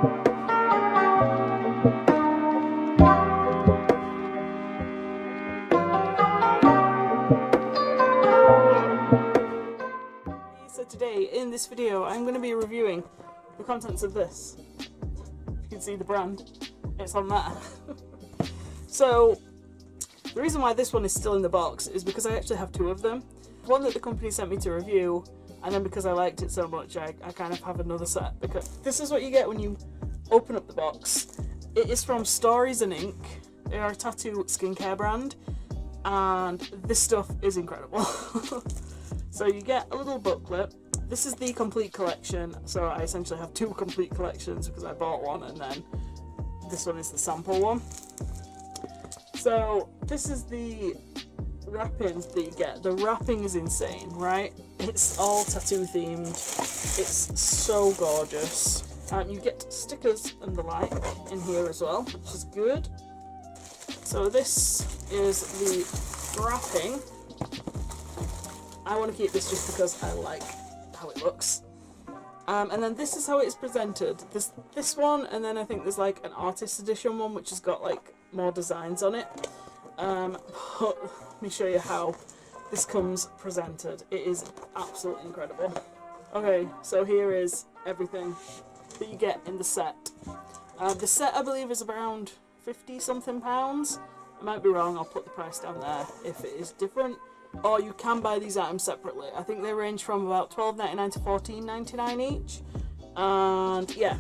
So today, in this video, I'm going to be reviewing the contents of this. You can see the brand, it's on there. So, the reason why this one is still in the box is because I actually have two of them. One that the company sent me to review, and then because I liked it so much, I kind of have another set, because this is what you get when you open up the box. It is from Stories and Ink. They are a tattoo skincare brand, and this stuff is incredible. So you get a little booklet. This is the complete collection, so I essentially have two complete collections because I bought one and then this one is the sample one. So this is the wrappings that you get. The wrapping is insane, right? It's all tattoo themed. It's so gorgeous. You get stickers and the like in here as well, which is good. So this is the wrapping. I want to keep this just because I like how it looks. And then this is how it is presented. This one, and then I think there's like an artist edition one which has got like more designs on it. But let me show you how this comes presented. It is absolutely incredible. Okay, so here is everything that you get in the set. The set I believe is around £50 something. I might be wrong, I'll put the price down there if it is different. Or you can buy these items separately. I think they range from about £12.99 to £14.99 each. And yeah,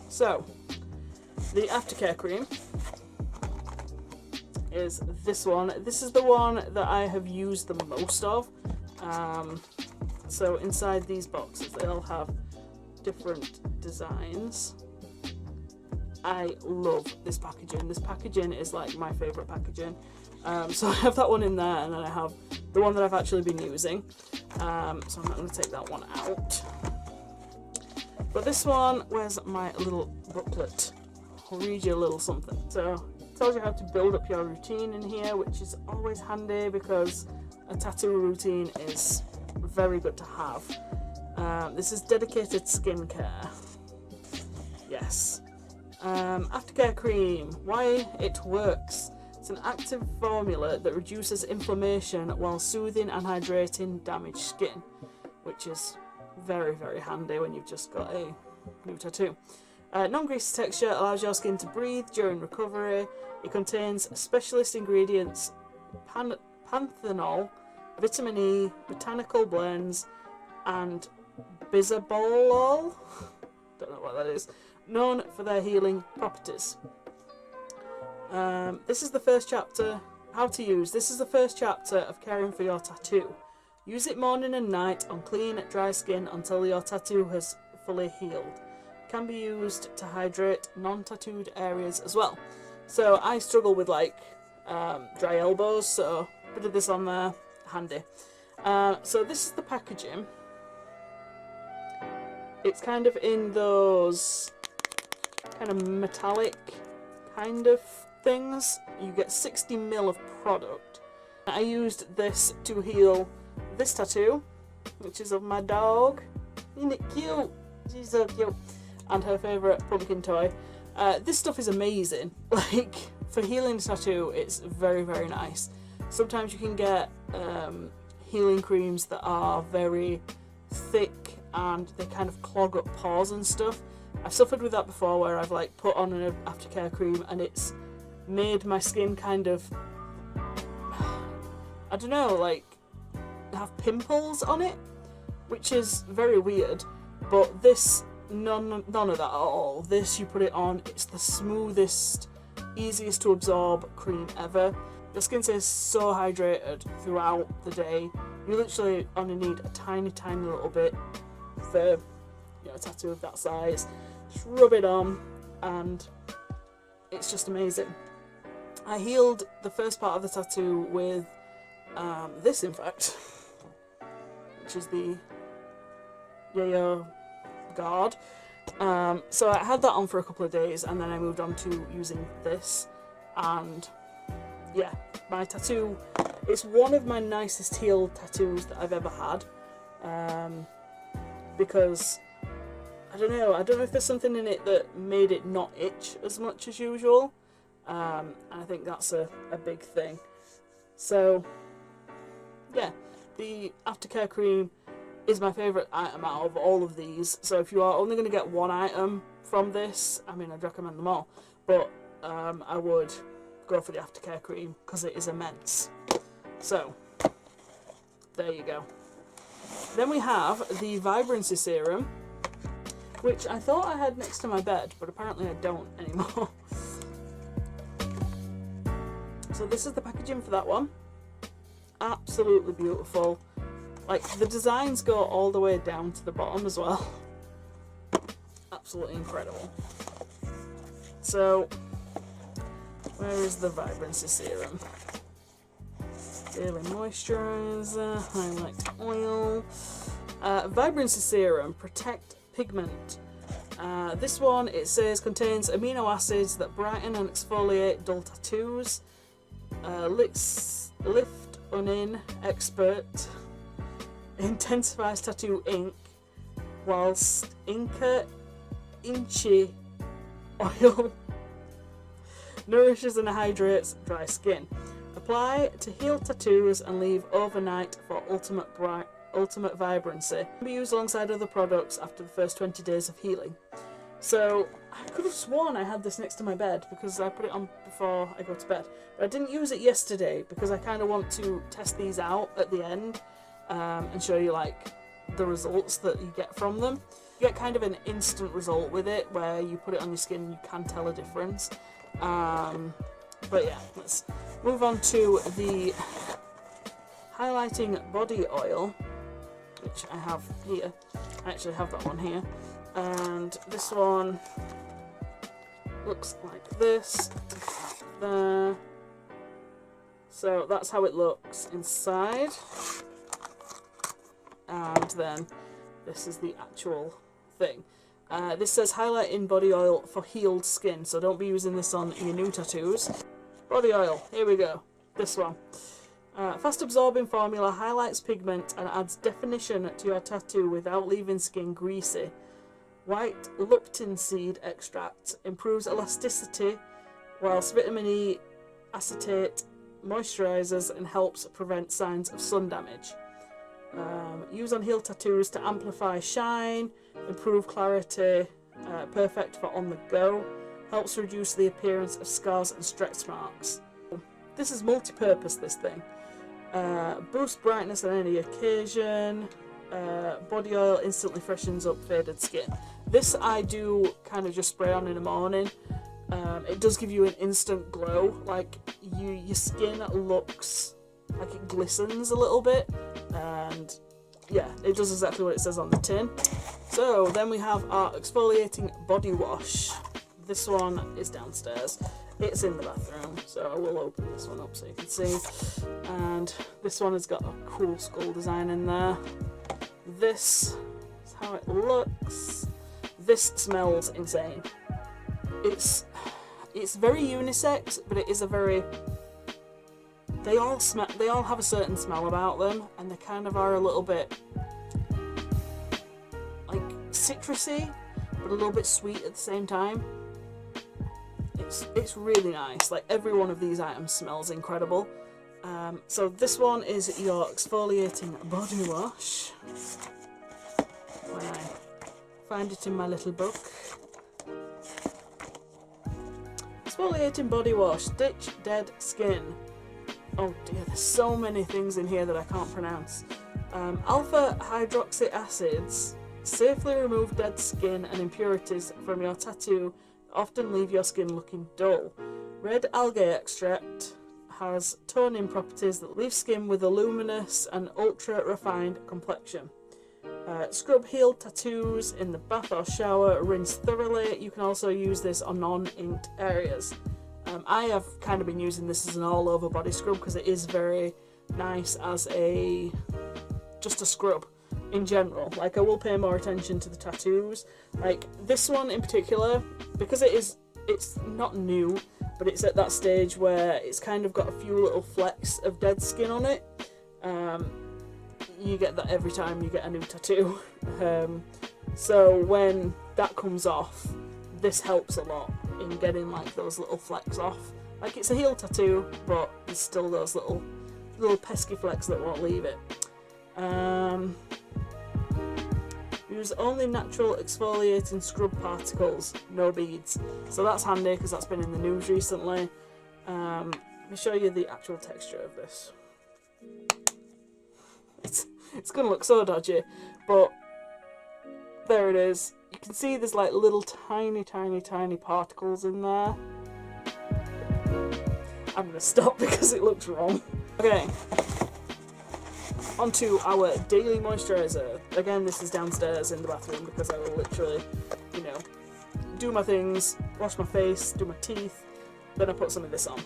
so the aftercare cream is this one. This is the one that I have used the most of. So inside these boxes they all have different designs. I love this packaging. This packaging is like my favourite packaging. So I have that one in there, and then I have the one that I've actually been using. So I'm not going to take that one out. But this one, where's my little booklet? I'll read you a little something. So it tells you how to build up your routine in here, which is always handy because a tattoo routine is very good to have. This is dedicated skincare. Yes. Aftercare cream, why it works. It's an active formula that reduces inflammation while soothing and hydrating damaged skin, which is very, very handy when you've just got a new tattoo. Non-greasy texture allows your skin to breathe during recovery. It contains specialist ingredients, panthenol, vitamin E, botanical blends, and bisabolol, don't know what that is, known for their healing properties. This is the first chapter, how to use. This is the first chapter of caring for your tattoo. Use it morning and night on clean, dry skin until your tattoo has fully healed. It can be used to hydrate non-tattooed areas as well. So I struggle with like dry elbows, so a bit of this on there, handy. So this is the packaging. It's kind of in those kind of metallic kind of things. You get 60 ml of product. I used this to heal this tattoo, which is of my dog. Isn't it cute? She's so cute. And her favourite pumpkin toy. This stuff is amazing. Like, for healing a tattoo, it's very, very nice. Sometimes you can get healing creams that are very thick and they kind of clog up pores and stuff. I've suffered with that before, where I've like put on an aftercare cream and it's made my skin kind of, I don't know, like have pimples on it, which is very weird. But this, none of that at all. This, you put it on, it's the smoothest, easiest to absorb cream ever. Your skin stays so hydrated throughout the day. You literally only need a tiny, tiny little bit for, you know, a tattoo of that size. Just rub it on and it's just amazing. I healed the first part of the tattoo with this, in fact, which is the Yayo guard. So I had that on for a couple of days and then I moved on to using this, and yeah, my tattoo, it's one of my nicest healed tattoos that I've ever had, because I don't know if there's something in it that made it not itch as much as usual. And I think that's a big thing. So yeah, the aftercare cream is my favourite item out of all of these. So if you are only going to get one item from this, I mean, I'd recommend them all, but I would go for the aftercare cream because it is immense. So there you go. Then we have the Vibrancy Serum, which I thought I had next to my bed, but apparently I don't anymore. So this is the packaging for that one. Absolutely beautiful. Like, the designs go all the way down to the bottom as well. Absolutely incredible. So, where is the Vibrancy Serum? Daily Moisturiser, Highlight Oil. Vibrancy Serum, Protect Pigment. This one, it says, contains amino acids that brighten and exfoliate dull tattoos. Lift Unin Expert intensifies tattoo ink, whilst Inca Inchi Oil nourishes and hydrates dry skin. Apply to heal tattoos and leave overnight for ultimate vibrancy. Can be used alongside other products after the first 20 days of healing. So I could have sworn I had this next to my bed because I put it on before I go to bed. But I didn't use it yesterday because I kind of want to test these out at the end and show you like the results that you get from them. You get kind of an instant result with it where you put it on your skin and you can tell a difference. But yeah, let's move on to the Highlighting Body Oil, which I have here. I actually have that one here. And this one looks like this. There. So that's how it looks inside. And then this is the actual thing. This says highlighting body oil for healed skin, so don't be using this on your new tattoos. Body oil, here we go. This one. Fast absorbing formula highlights pigment and adds definition to your tattoo without leaving skin greasy. White luptin seed extract improves elasticity, whilst vitamin E acetate moisturizes and helps prevent signs of sun damage. Use on healed tattoos to amplify shine, improve clarity, perfect for on the go, helps reduce the appearance of scars and stretch marks. This is multi-purpose, this thing. Boost brightness on any occasion. Body oil instantly freshens up faded skin. This I do kind of just spray on in the morning. It does give you an instant glow, like your skin looks like it glistens a little bit, and yeah, it does exactly what it says on the tin. So then we have our exfoliating body wash. This one is downstairs. It's in the bathroom, so I will open this one up so you can see. And this one has got a cool skull design in there. This is how it looks. This smells insane. It's very unisex, but it is a very... They all have a certain smell about them, and they kind of are a little bit like citrusy, but a little bit sweet at the same time. It's really nice. Like, every one of these items smells incredible. So this one is your exfoliating body wash. When I find it in my little book. Exfoliating body wash, ditch dead skin. Oh dear, there's so many things in here that I can't pronounce. Alpha hydroxy acids safely remove dead skin and impurities from your tattoo that often leave your skin looking dull. Red algae extract has toning properties that leave skin with a luminous and ultra refined complexion. Scrub healed tattoos in the bath or shower, rinse thoroughly. You can also use this on non-inked areas. I have kind of been using this as an all-over body scrub because it is very nice as just a scrub in general. Like, I will pay more attention to the tattoos. Like this one in particular, because it's not new, but it's at that stage where it's kind of got a few little flecks of dead skin on it. You get that every time you get a new tattoo. So when that comes off, this helps a lot in getting like those little flecks off. Like, it's a heel tattoo, but there's still those little pesky flecks that won't leave it. Use only natural exfoliating scrub particles, no beads. So that's handy because that's been in the news recently. Let me show you the actual texture of this. It's gonna look so dodgy, but there it is. You can see there's like little tiny particles in there. I'm gonna stop because it looks wrong. Okay, onto our daily moisturiser. Again, this is downstairs in the bathroom because I will literally, you know, do my things, wash my face, do my teeth, then I put some of this on.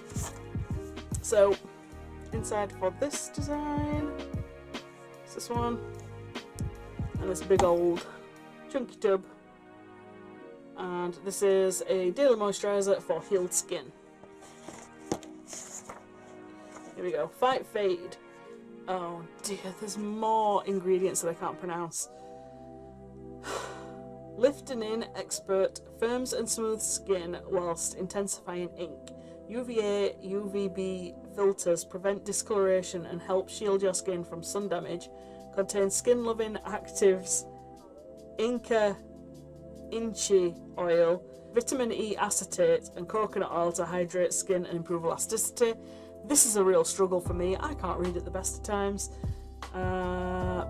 So, inside for this design, it's this one, and this big old chunky tub, and this is a daily moisturiser for healed skin. Here we go. Fight Fade. Oh dear, there's more ingredients that I can't pronounce. Lifting in expert, firms and smooths skin whilst intensifying ink. UVA, UVB filters prevent discoloration and help shield your skin from sun damage. Contains skin-loving actives, Inchi oil, vitamin E acetate, and coconut oil to hydrate skin and improve elasticity. This is a real struggle for me. I can't read at the best of times.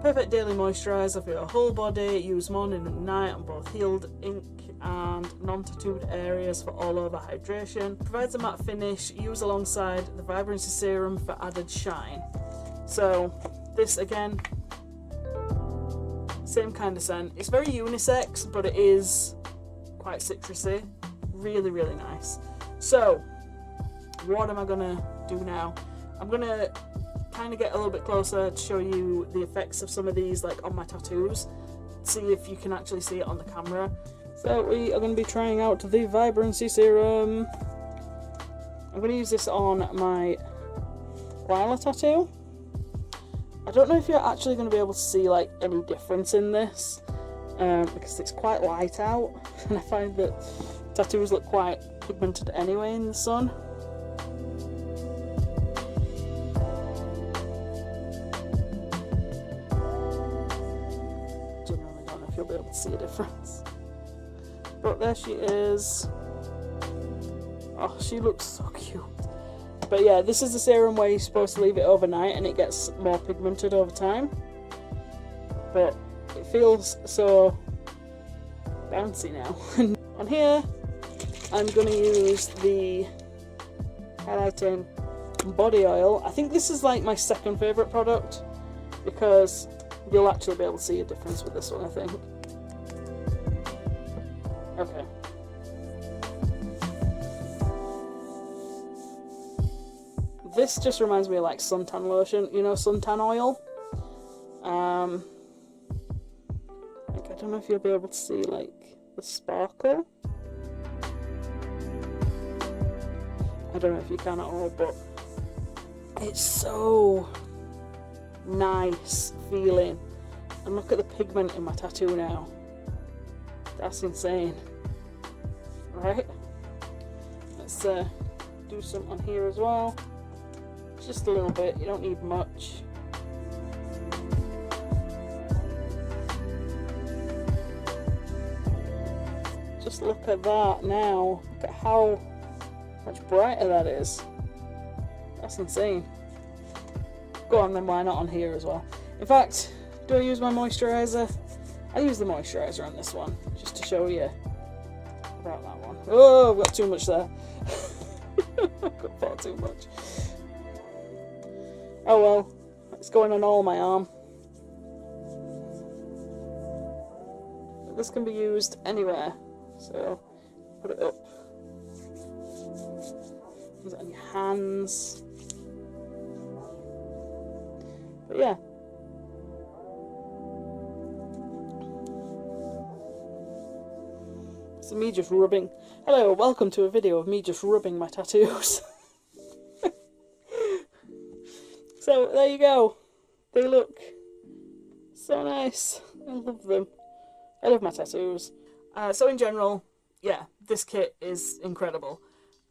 Perfect daily moisturiser for your whole body. Use morning and night on both healed ink and non-tattooed areas for all over hydration. Provides a matte finish. Use alongside the Vibrancy Serum for added shine. So this again, same kind of scent. It's very unisex, but it is quite citrusy. Really, really nice. So what am I gonna do now? I'm gonna kind of get a little bit closer to show you the effects of some of these, like on my tattoos, see if you can actually see it on the camera. So we are going to be trying out the Vibrancy Serum. I'm going to use this on my Lila tattoo. I don't know if you're actually going to be able to see like any difference in this, because it's quite light out, and I find that tattoos look quite pigmented anyway in the sun. You'll be able to see a difference, but there she is. Oh, she looks so cute. But yeah, this is the serum where you're supposed to leave it overnight and it gets more pigmented over time, but it feels so bouncy now. On here I'm going to use the highlighting body oil. I think this is like my second favourite product because you'll actually be able to see a difference with this one, I think. Okay. This just reminds me of like suntan lotion, you know, suntan oil. Like, I don't know if you'll be able to see like the sparkle. I don't know if you can at all, but it's so nice feeling. And look at the pigment in my tattoo now. That's insane. Right? Let's do some on here as well. Just a little bit, you don't need much. Just look at that now. Look at how much brighter that is. That's insane. Go on then, why not on here as well? In fact, do I use my moisturiser? I use the moisturiser on this one, just to show you about that one. Oh, I've got too much there. I've got far too much. Oh well, it's going on all my arm. But this can be used anywhere, so put it up. Use it on your hands. But yeah. It's me just rubbing. Hello, welcome to a video of me just rubbing my tattoos. So there you go. They look so nice. I love them. I love my tattoos. So in general, yeah, this kit is incredible.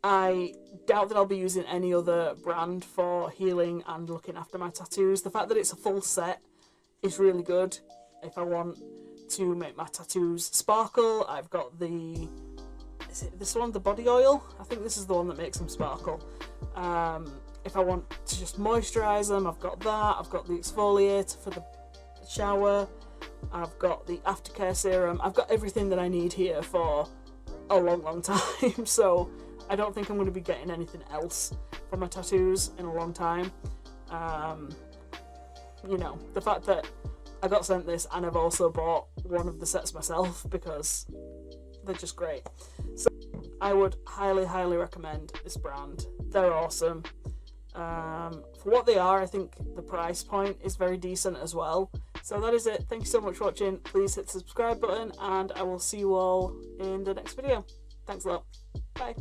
I doubt that I'll be using any other brand for healing and looking after my tattoos. The fact that it's a full set is really good. If I want to make my tattoos sparkle, I've got the, is it this one, the body oil? I think this is the one that makes them sparkle. If I want to just moisturise them, I've got that. I've got the exfoliator for the shower. I've got the aftercare serum. I've got everything that I need here for a long time. So I don't think I'm going to be getting anything else for my tattoos in a long time. You know, the fact that I got sent this and I've also bought one of the sets myself because they're just great. So I would highly recommend this brand. They're awesome. For what they are, I think the price point is very decent as well. So that is it. Thank you so much for watching. Please hit the subscribe button and I will see you all in the next video. Thanks a lot. Bye.